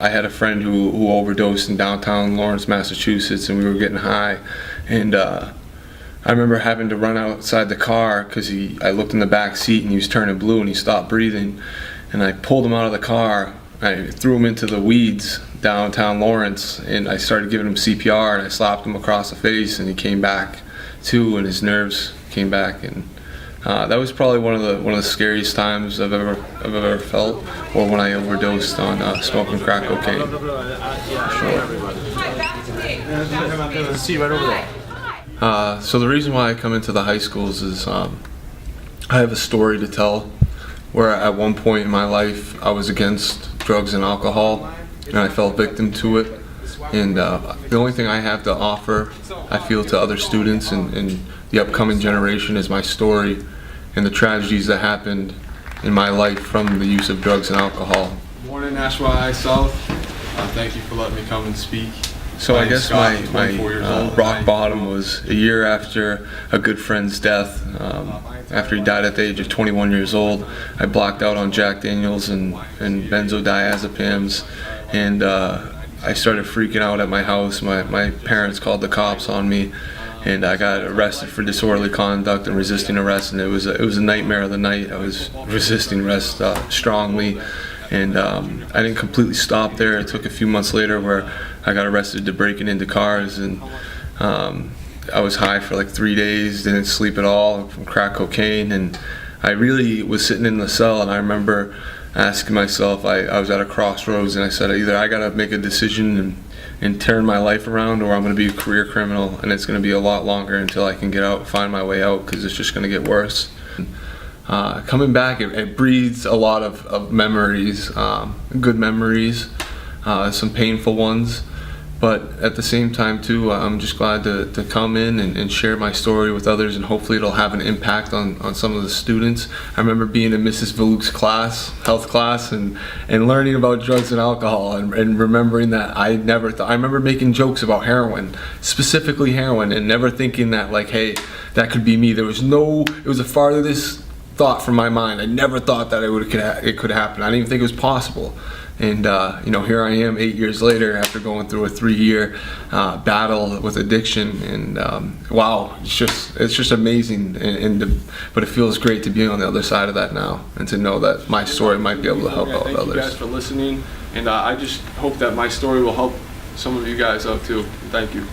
I had a friend who overdosed in downtown Lawrence, Massachusetts, and we were getting high. And I remember having to run outside the car because I looked in the back seat and he was turning blue and he stopped breathing. And I pulled him out of the car. I threw him into the weeds downtown Lawrence, and I started giving him CPR, and I slapped him across the face, and he came back too, and his nerves came back. And that was probably one of the scariest times I've ever felt, or when I overdosed on smoking crack cocaine. So the reason why I come into the high schools is I have a story to tell, where at one point in my life I was against drugs and alcohol, and I fell victim to it. And the only thing I have to offer, I feel, to other students and the upcoming generation is my story and the tragedies that happened in my life from the use of drugs and alcohol. Born in Nashua High South. Thank you for letting me come and speak. So I guess my rock bottom was a year after a good friend's death. After he died at the age of 21 years old, I blacked out on Jack Daniels and benzodiazepams, and I started freaking out at my house. My parents called the cops on me, and I got arrested for disorderly conduct and resisting arrest, and it was a nightmare of the night. I was resisting arrest strongly, and I didn't completely stop there. It took a few months later where I got arrested to breaking into cars, and I was high for like 3 days, didn't sleep at all from crack cocaine, and I really was sitting in the cell, and I remember asking myself, I was at a crossroads, and I said, either I gotta make a decision and turn my life around, or I'm gonna be a career criminal, and it's gonna be a lot longer until I can get out, find my way out, because it's just gonna get worse. Coming back, it breeds a lot of memories, good memories, some painful ones, but at the same time too, I'm just glad to come in and share my story with others, and hopefully it'll have an impact on some of the students. I remember being in Mrs. Valukh's class, health class, and learning about drugs and alcohol, and remembering that I remember making jokes about heroin, specifically heroin, and never thinking that, like, hey, that could be me. It was the farthest thought from my mind. I never thought that it could happen. I didn't even think it was possible. And here I am 8 years later after going through a 3-year battle with addiction, and wow, it's just amazing, but it feels great to be on the other side of that now, and to know that my story might be able to help out others. Thank you guys for listening, and I just hope that my story will help some of you guys out too. Thank you.